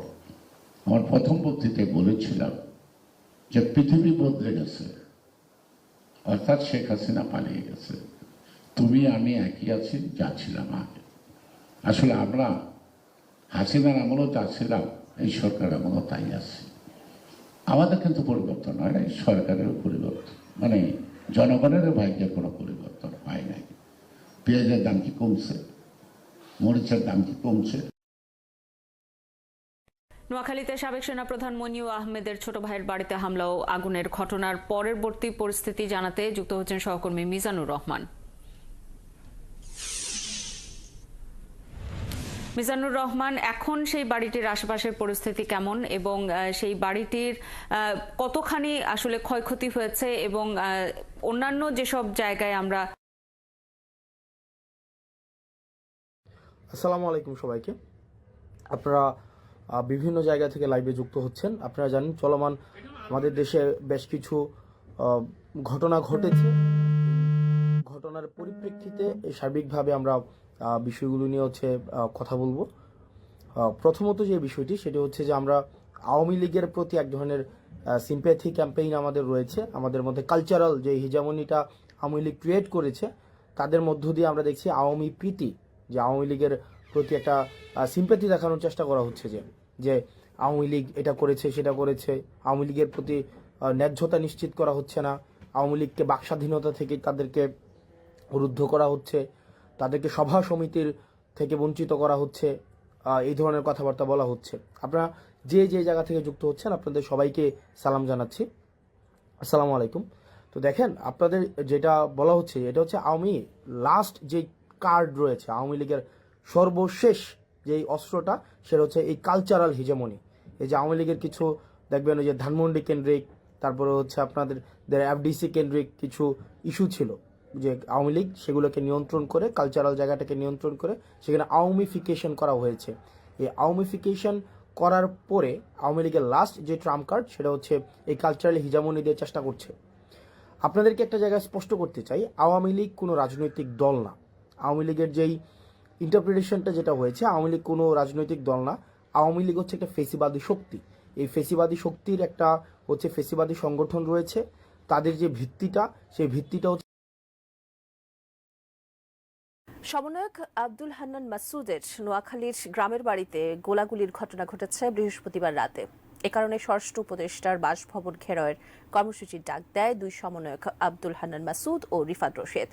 আমার প্রথম বক্তৃতায় বলেছিলাম যে পৃথিবী বদলে গেছে, অর্থাৎ শেখ হাসিনা পালিয়ে গেছে, তুমি আমি একই আছি যা ছিলাম আগে। আসলে আমরা হাসিনার আমলও যা ছিলাম, এই সরকার আমলও তাই আছি। আমাদের কিন্তু পরিবর্তন হয় নাই, সরকারেরও পরিবর্তন, মানে জনগণেরও ভাগ্যের কোনো পরিবর্তন হয় নাই। পেঁয়াজের দাম কি কমছে? মরিচের দাম কি কমছে? নোয়াখালীতে সাবেক সেনাপ্রধান মনিউ আহমেদের ছোট ভাইয়ের বাড়িতে হামলা ও আগুনের ঘটনার পরবর্তী পরিস্থিতি জানাতে যুক্ত হচ্ছেন সহকর্মী মিজানুর রহমান। মিজানুর রহমান, এখন সেই বাড়িটির আশেপাশের পরিস্থিতি কেমন এবং সেই বাড়িটির কতখানি আসলে ক্ষয়ক্ষতি হয়েছে এবং অন্যান্য যেসব জায়গায় আমরা। আসসালামু আলাইকুম সবাইকে। আপনারা বিভিন্ন জায়গা থেকে লাইভে যুক্ত হচ্ছেন। আপনারা জানেন চলমান আমাদের দেশে বেশ কিছু ঘটনা ঘটেছে। ঘটনার পরিপ্রেক্ষিতে সার্বিকভাবে আমরা বিষয়গুলো নিয়ে কথা বলবো। প্রথমত যে বিষয়টি সেটি হচ্ছে যে আমরা আওয়ামী লীগের প্রতি এক ধরনের সিম্প্যাথি ক্যাম্পেইন আমাদের রয়েছে। আমাদের মধ্যে কালচারাল যে হিজামনিটা আওয়ামী লীগ ক্রিয়েট করেছে তাদের মধ্য দিয়ে আমরা দেখছি আওয়ামী প্রীতি, যে আওয়ামী লীগের প্রতি একটা সিম্প্যাথি দেখানোর চেষ্টা করা হচ্ছে, যে আওয়ামী লীগ এটা করেছে সেটা করেছে, আওয়ামী লীগের প্রতি ন্যায্যতা নিশ্চিত করা হচ্ছে না, আওয়ামী লীগকে বাকস্বাধীনতা থেকে তাদেরকে রুদ্ধ করা হচ্ছে, তাদেরকে সভা সমিতির থেকে বঞ্চিত করা হচ্ছে, এই ধরনের কথাবার্তা বলা হচ্ছে। আপনারা যে যে জায়গা থেকে যুক্ত হচ্ছেন আপনাদের সবাইকে সালাম জানাচ্ছি, আসসালামু আলাইকুম। তো দেখেন, আপনাদের যেটা বলা হচ্ছে এটা হচ্ছে আওয়ামী লাস্ট যে কার্ড রয়েছে, আওয়ামী লীগের সর্বশেষ যেই অস্ত্রটা, সেটা হচ্ছে এই কালচারাল হিজেমনি। এই যে আওয়ামী লীগের কিছু দেখবেন ওই যে ধানমন্ডি কেন্দ্রিক, তারপরে হচ্ছে আপনাদের এফডিসি কেন্দ্রিক কিছু ইস্যু ছিল, যে আওয়ামী লীগ সেগুলোকে নিয়ন্ত্রণ করে, কালচারাল জায়গাটাকে নিয়ন্ত্রণ করে সেখানে আওয়ামীফিকেশন করা হয়েছে। এই আওয়ামীফিকেশন করার পরে আওয়ামী লীগের লাস্ট যে ট্রাম্প কার্ড সেটা হচ্ছে এই কালচারাল হিজামনি দিয়ে চেষ্টা করছে। আপনাদেরকে একটা জায়গায় স্পষ্ট করতে চাই, আওয়ামী লীগ কোনো রাজনৈতিক দল না। আওয়ামী লীগের যেই ইন্টারপ্রিটেশনটা যেটা হয়েছে, আওয়ামী লীগ কোনো রাজনৈতিক দল না, আওয়ামী লীগ হচ্ছে একটা ফেসিবাদী শক্তি। এই ফেসিবাদী শক্তির একটা হচ্ছে ফেসিবাদী সংগঠন রয়েছে, তাদের যে ভিত্তিটা, সেই ভিত্তিটা হচ্ছে সমন্বয়ক আব্দুল হান্নান মাসুদের নোয়াখালীর গ্রামের বাড়িতে গোলাগুলির ঘটনা ঘটেছে বৃহস্পতিবার রাতে। এ কারণে স্বরাষ্ট্র উপদেষ্টার বাসভবন ঘেরাওয়ের কর্মসূচির ডাক দেয় দুই সমন্বয়ক আব্দুল হান্নান মাসুদ ও রিফাত রশিদ।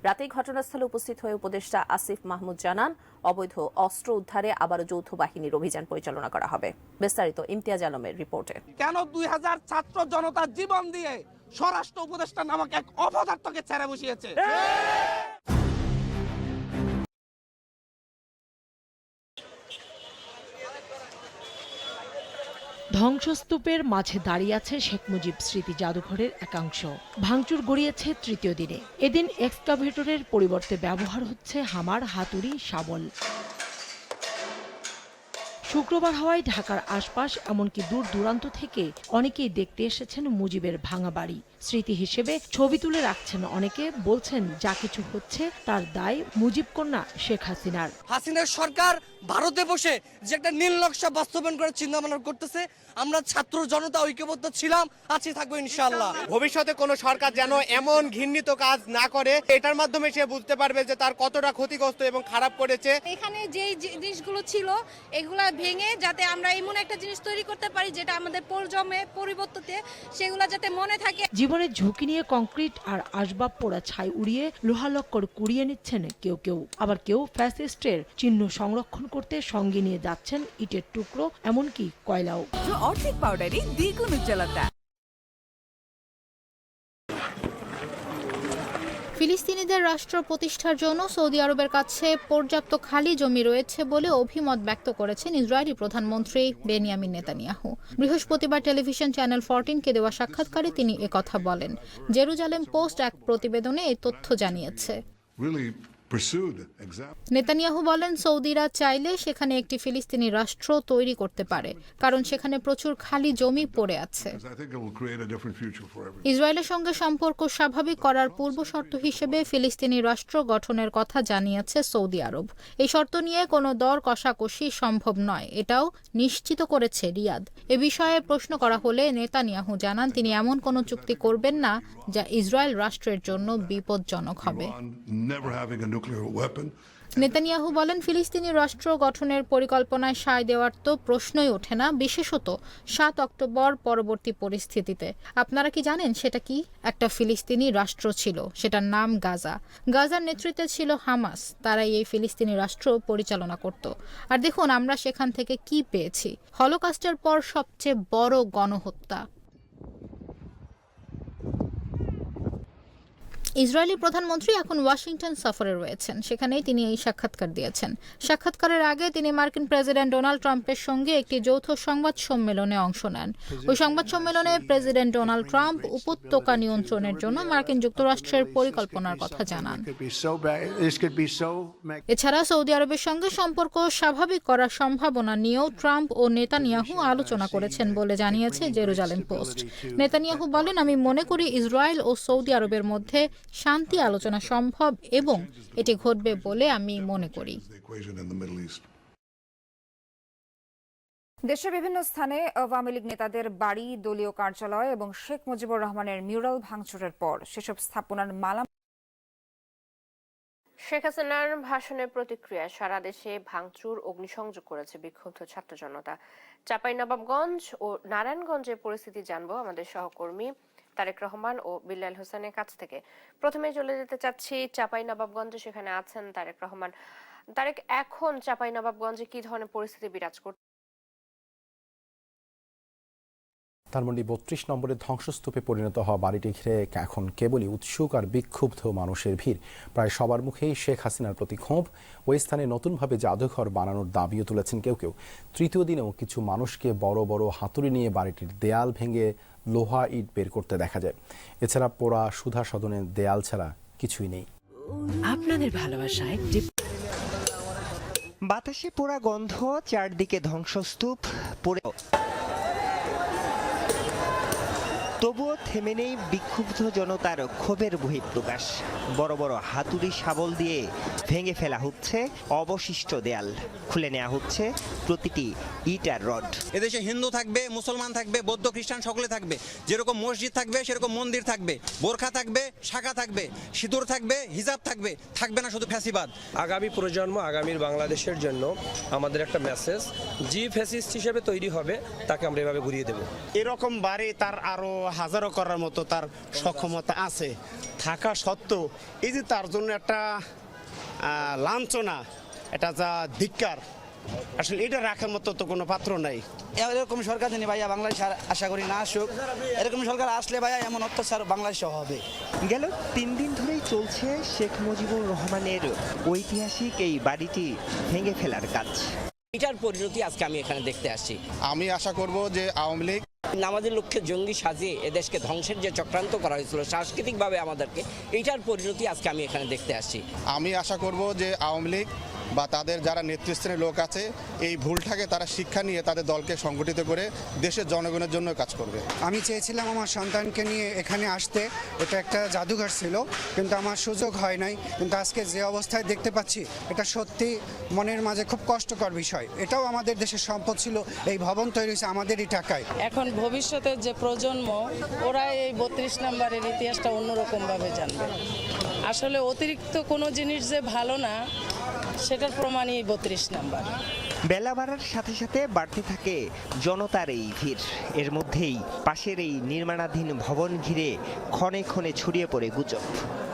রাতেই ঘটনাস্থলে উপস্থিত হয়ে উপদেষ্টা আসিফ মাহমুদ জানান, অবৈধ অস্ত্র উদ্ধারে আবারও যৌথ বাহিনীর অভিযান পরিচালনা করা হবে। বিস্তারিত ইমতিয়াজ আলমের রিপোর্টে। কেন 2000 ছাত্র জনতার জীবন দিয়ে স্বরাষ্ট্র উপদেষ্টা নামক এক অপদার্থকে ছেড়ে বসিয়েছে? ধ্বংসস্তূপের মাঝে দাঁড়িয়ে আছে শেখ মুজিব স্মৃতি জাদুঘরের একাংশ। ভাঙচুর গড়িয়েছে তৃতীয় দিনে। এদিন এক্সকাভেটরের পরিবর্তে ব্যবহার হচ্ছে হামার, হাতুড়ি, শাবল। শুক্রবার হওয়ায় ঢাকার আশপাশ এমনকি দূর দূরান্ত থেকে অনেকেই দেখতে এসেছেন মুজিবের ভাঙা বাড়ি। স্মৃতি হিসেবে ছবি তুলে রাখছেন অনেকে, বলছেন যা কিছু হচ্ছে তার দায় মুজিব কন্যা শেখ হাসিনার। হাসিনার সরকার ভারতে বসে যে একটা নীল নকশা বাস্তবায়ন করার চিন্তা ভাবনা করতেছে, আমরা ছাত্র জনতা ঐক্যবদ্ধ ছিলাম, আছি, থাকবো ইনশাআল্লাহ। ভবিষ্যতে কোনো সরকার যেন এমন ঘৃণিত কাজ না করে, এটার মাধ্যমে সে বুঝতে পারবে যে তার কতটা ক্ষতিগ্রস্ত এবং খারাপ করেছে। এখানে যেই জিনিসগুলো ছিল এগুলা ভেঙে যাতে আমরা এমন একটা জিনিস তৈরি করতে পারি যেটা আমাদের প্রজন্মে পরিবর্ততে সেগুলা যাতে মনে থাকে। জীবনের ঝুঁকি নিয়ে কংক্রিট আর আসবাব পোড়া ছাই উড়িয়ে লোহালক্কর কুড়িয়ে নিচ্ছেন কেউ কেউ, আবার কেউ ফ্যাসিস্টের চিহ্ন সংরক্ষণ করতে সঙ্গে নিয়ে যাচ্ছেন ইটের টুকরো, এমনকি কয়লাও। অর্ধেক পাউডারে দ্বিগুণ উজ্জ্বলতা। ফিলিস্তিনিদের রাষ্ট্র প্রতিষ্ঠার জন্য সৌদি আরবের কাছে পর্যাপ্ত খালি জমি রয়েছে বলে অভিমত ব্যক্ত করেছেন ইসরায়েলি প্রধানমন্ত্রী বেনিয়ামিন নেতানিয়াহু। বৃহস্পতিবার টেলিভিশন চ্যানেল 14কে দেওয়া সাক্ষাৎকারে তিনি একথা বলেন। জেরুজালেম পোস্ট এক প্রতিবেদনে এই তথ্য জানিয়েছে। নেতানিয়াহু বলেন, সৌদিরা চাইলে সেখানে একটি ফিলিস্তিনি রাষ্ট্র তৈরি করতে পারে, কারণ সেখানে প্রচুর খালি জমি পড়ে আছে। ইসরায়েলের সঙ্গে সম্পর্ক স্বাভাবিক করার পূর্ব শর্ত হিসেবে ফিলিস্তিনি রাষ্ট্র গঠনের কথা জানিয়েছে সৌদি আরব। এই শর্ত নিয়ে কোনো দর কষাকষি সম্ভব নয়, এটাও নিশ্চিত করেছে রিয়াদ। এ বিষয়ে প্রশ্ন করা হলে নেতানিয়াহু জানান, তিনি এমন কোনো চুক্তি করবেন না যা ইসরায়েল রাষ্ট্রের জন্য বিপজ্জনক হবে। নেতানিয়াহু বলেন, ফিলিস্তিনি রাষ্ট্র গঠনের পরিকল্পনায় সায় দেওয়ার তো প্রশ্নই ওঠে না, বিশেষত 7 অক্টোবর পরবর্তী পরিস্থিতিতে। আপনারা কি জানেন সেটা কি? একটা ফিলিস্তিনি রাষ্ট্র ছিল, সেটার নাম গাজা। গাজার নেতৃত্বে ছিল হামাস, তারাই এই ফিলিস্তিনি রাষ্ট্র পরিচালনা করত। আর দেখুন আমরা সেখান থেকে কি পেয়েছি, হলোকস্টের পর সবচেয়ে বড় গণহত্যা। ইসরায়েলি প্রধানমন্ত্রী এখন ওয়াশিংটন সফরে রয়েছেন, সেখানেই তিনি এই সাক্ষাৎকার দিয়েছেন। সাক্ষাৎকারের আগে তিনি মার্কিন প্রেসিডেন্ট ডোনাল্ড ট্রাম্পের সঙ্গে একটি যৌথ সংবাদ সম্মেলনে অংশ নেন। ওই সংবাদ সম্মেলনে প্রেসিডেন্ট ডোনাল্ড ট্রাম্প উপত্যকা নিয়ন্ত্রণের জন্য মার্কিন যুক্তরাষ্ট্রের পরিকল্পনার কথা জানান। এছাড়া সৌদি আরবের সঙ্গে সম্পর্ক স্বাভাবিক করার সম্ভাবনা নিয়েও ট্রাম্প ও নেতানিয়াহু আলোচনা করেছেন বলে জানিয়েছে জেরুজালেম পোস্ট। নেতানিয়াহু বলেন, আমি মনে করি ইসরায়েল ও সৌদি আরবের মধ্যে শান্তি আলোচনা সম্ভব এবং এটি ঘটবে বলে আমি মনে করি। দেশের বিভিন্ন স্থানে আওয়ামী লীগ নেতাদের বাড়ি, দলীয় কার্যালয় এবং শেখ মুজিবুর রহমানের মিউরাল ভাঙচুরের পর সেসব স্থাপনার মালামাল শেখ হাসিনার ভাষণের প্রতিক্রিয়া সারা দেশে ভাঙচুর, অগ্নিসংযোগ করেছে বিক্ষুব্ধ ছাত্র জনতা। চাঁপাইনবাবগঞ্জ ও নারায়ণগঞ্জের পরিস্থিতি জানবো আমাদের সহকর্মী তারেক রহমান ও বিল্লাল হোসেনের কাছ থেকে। প্রথমে চলে যেতে চাচ্ছি চাঁপাইনবাবগঞ্জে, সেখানে আছেন তারেক রহমান। তারেক, এখন চাঁপাইনবাবগঞ্জে কি ধরনের পরিস্থিতি বিরাজ করছে? ধানমন্ডি ৩২ নম্বরের ধ্বংসস্তূপে পরিণত হওয়া বাড়িটি ঘিরে এখন কেবলই উৎসুক আর বিক্ষুব্ধ মানুষের ভিড়। প্রায় সবার মুখেই শেখ হাসিনার প্রতি ক্ষোভ। ওই স্থানে নতুনভাবে জাদুঘর বানানোর দাবিও তুলেছেন কেউ কেউ। তৃতীয় দিনেও কিছু মানুষকে বড় বড় হাতুড়ি নিয়ে বাড়িটির দেয়াল ভেঙে লোহা ইট বের করতে দেখা যায়। এছাড়া পোড়া সুধা সদনের দেয়াল ছাড়া কিছুই নেই। আপনাদের ভালোবাসায় বাতাসে পোড়া গন্ধ, চারদিকে ধ্বংসস্তূপ পড়ে, তবুও থেমে নেই বিক্ষুব্ধ জনতার ক্ষোভের বহিঃপ্রকাশ। বড় বড় হাতুড়ি শাবল দিয়ে ভেঙে ফেলা হচ্ছে অবশিষ্ট দেয়াল, খুলে নেওয়া হচ্ছে প্রতিটি ইট আর রড। এদেশে হিন্দু থাকবে, মুসলমান থাকবে, বৌদ্ধ খ্রিস্টান সকলে থাকবে। যেরকম মসজিদ থাকবে সেরকম মন্দির থাকবে, বোরখা থাকবে, শাখা থাকবে, সিঁদুর থাকবে, হিজাব থাকবে, থাকবে না শুধু ফ্যাসিবাদ। আগামী প্রজন্ম, আগামীর বাংলাদেশের জন্য আমাদের একটা মেসেজ, যে ফ্যাসিস্ট হিসেবে তৈরি হবে তাকে আমরা এভাবে ঘুরিয়ে দেব। এরকম বাড়ি তার আরো হাজারো করার মতো তার সক্ষমতা আছে থাকা সত্ত্বেও এই যে তার জন্য একটা লাঞ্ছনা, এটা যা ধিক্কার, আসলে এটা রাখার মতো তো কোনো পাত্র নাই। এরকম সরকার জানি ভাইয়া বাংলাদেশ আশা করি না আসুক। এরকম সরকার আসলে ভাইয়া এমন অত্যাচার বাংলাদেশে হবে। গেল 3 দিন ধরেই চলছে শেখ মুজিবুর রহমানের ঐতিহাসিক এই বাড়িটি ভেঙে ফেলার কাজ। এটার পরিণতি আজকে আমি এখানে দেখতে আসছি। আমি আশা করব যে আওয়ামী লীগ আমাদের লক্ষ্যে জঙ্গি সাজিয়ে এদেশকে ধ্বংসের যে চক্রান্ত করা হয়েছিল সাংস্কৃতিকভাবে আমাদেরকে, এইটার পরিণতি আজকে আমি এখানে দেখতে আসছি। আমি আশা করব যে আওয়ামী লীগ বা তাদের যারা নেতৃস্থানীয় লোক আছে এই ভুলটাকে তারা শিক্ষা নিয়ে তাদের দলকে সংগঠিত করে দেশের জনগণের জন্য কাজ করবে। আমি চেয়েছিলাম আমার সন্তানকে নিয়ে এখানে আসতে, এটা একটা জাদুঘর ছিল, কিন্তু আমার সুযোগ হয় নাই। কিন্তু আজকে যে অবস্থায় দেখতে পাচ্ছি, এটা সত্যি মনের মাঝে খুব কষ্টকর বিষয়। এটাও আমাদের দেশের সম্পদ ছিল, এই ভবন তৈরি হয়েছে আমাদেরই টাকায়। এখন ভবিষ্যতের যে প্রজন্ম, ওরা এই 32 নম্বরের ইতিহাসটা অন্যরকমভাবে জানবে। আসলে অতিরিক্ত কোনো জিনিস যে ভালো না, সেটার প্রমাণই 32 নাম্বার। বেলা বাড়ার সাথে সাথে বাড়তে থাকে জনতার এই ভিড়। এর মধ্যেই পাশের এই নির্মাণাধীন ভবন ঘিরে ক্ষণে ক্ষণে ছড়িয়ে পড়ে গুজব।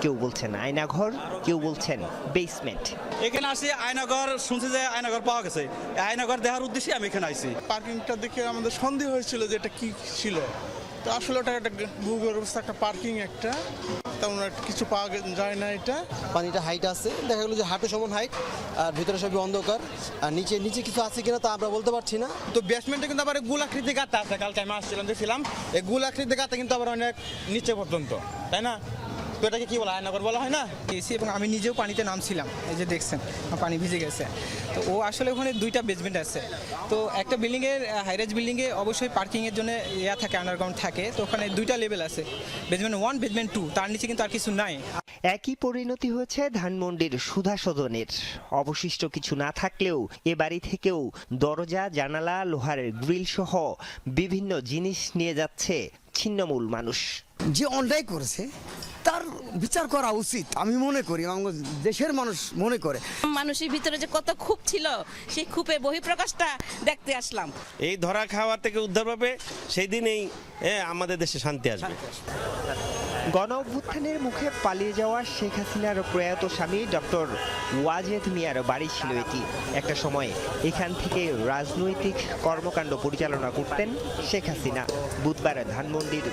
কেউ বলছেন আয়নাঘর, কেউ বলছেন বেসমেন্ট। এখানে আসি আয়নাঘর, শুনছি যে আয়নাঘর পাওয়া গেছে। আয়নাঘর দেখার উদ্দেশ্যে আমি এখানে আইছি। পার্কিংটা দেখে আমাদের সন্দেহ হয়েছিল যে এটা কি ছিল। তো আসলে ওটা একটা ভূগর্ভস্থ একটা পার্কিং, একটা তেমন কিছু পাওয়া যায় না। এটা পানিটা হাইট আছে, দেখা গেলো যে হাঁটু সমান হাইট, আর ভিতরে সবই অন্ধকার, আর নিচে কিছু আছে কিনা তা আমরা বলতে পারছি না। তো বেসমেন্টে কিন্তু আবার গোলাকৃতি গাঁথা আছে। কালকে আমি আসছিলাম, দেখছিলাম এই গোলাকৃতি গাঁথা কিন্তু আবার অনেক নিচে পর্যন্ত, তাই না? তো এটাকে কি বলা, আয়নাঘর বলা হয় না? এসি, এবং আমি নিজেও পানিতে নামছিলাম, এই যে দেখছেন পানি ভিজে গেছে। তো ও আসলে ওখানে 2টা বেসমেন্ট আছে। তো একটা বিল্ডিংয়ের, হাইরাইজ বিল্ডিংয়ে অবশ্যই পার্কিংয়ের জন্য ইয়া থাকে, আন্ডারগ্রাউন্ড থাকে। তো ওখানে 2টা লেভেল আছে, বেসমেন্ট 1, বেসমেন্ট 2, তার নিচে কিন্তু আর কিছু নাই। একই পরিণতি হয়েছে ধানমন্ডির সুধা সদনের। অবশিষ্ট কিছু না থাকলেও এ বাড়ি থেকেও দরজা, জানালা, লোহার গ্রিল সহ বিভিন্ন জিনিস নিয়ে যাচ্ছে ছিন্নমূল মানুষ। যে অন্যায় করেছে তার বিচার করা উচিত আমি মনে করি, দেশের মানুষ মনে করে। মানুষের ভিতরে যে কত ক্ষোভ ছিল, সেই ক্ষোভের বহিঃপ্রকাশটা দেখতে আসলাম। এই ধরা খাওয়ার থেকে উদ্ধার পাবে, সেই দিনেই আমাদের দেশে শান্তি আসবে। গণ অভ্যুত্থানের মুখে পালিয়ে যাওয়া শেখ হাসিনার প্রয়াত স্বামী ডক্টর ওয়াজেদ মিয়ার বাড়ি ছিল এটি। একটা সময় এখান থেকে রাজনৈতিক কর্মকাণ্ড পরিচালনা করতেন শেখ হাসিনা। বুধবার ধানমন্ডির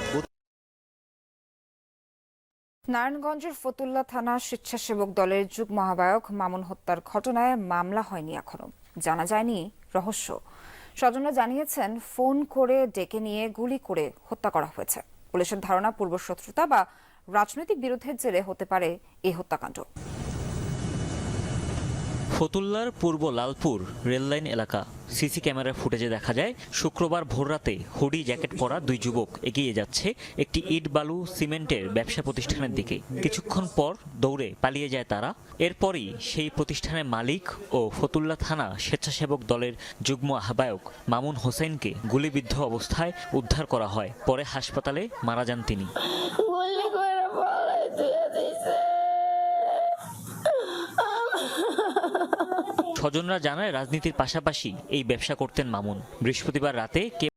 নারায়ণগঞ্জের ফতুল্লা থানা স্বেচ্ছাসেবক দলের যুগ্ম আহ্বায়ক মামুন হত্যার ঘটনায় মামলা হয়নি এখনো, জানা যায়নি রহস্য। স্বজনরা জানিয়েছেন ফোন করে ডেকে নিয়ে গুলি করে হত্যা করা হয়েছে। পুলিশের ধারণা পূর্বশত্রুতা বা রাজনৈতিক বিরোধের জেরে হতে পারে এই হত্যাকাণ্ড। ফতুল্লার পূর্ব লালপুর রেললাইন এলাকা। সিসি ক্যামেরার ফুটেজে দেখা যায় শুক্রবার ভোররাতে হুডি জ্যাকেট পরা 2 যুবক এগিয়ে যাচ্ছে একটি ইট বালু সিমেন্টের ব্যবসা প্রতিষ্ঠানের দিকে। কিছুক্ষণ পর দৌড়ে পালিয়ে যায় তারা। এরপরই সেই প্রতিষ্ঠানের মালিক ও ফতুল্লা থানা স্বেচ্ছাসেবক দলের যুগ্ম আহ্বায়ক মামুন হোসেনকে গুলিবিদ্ধ অবস্থায় উদ্ধার করা হয়। পরে হাসপাতালে মারা যান তিনি। স্বজনরা জানায় রাজনীতির পাশাপাশি এই ব্যবসা করতেন মামুন। বৃহস্পতিবার রাতে কে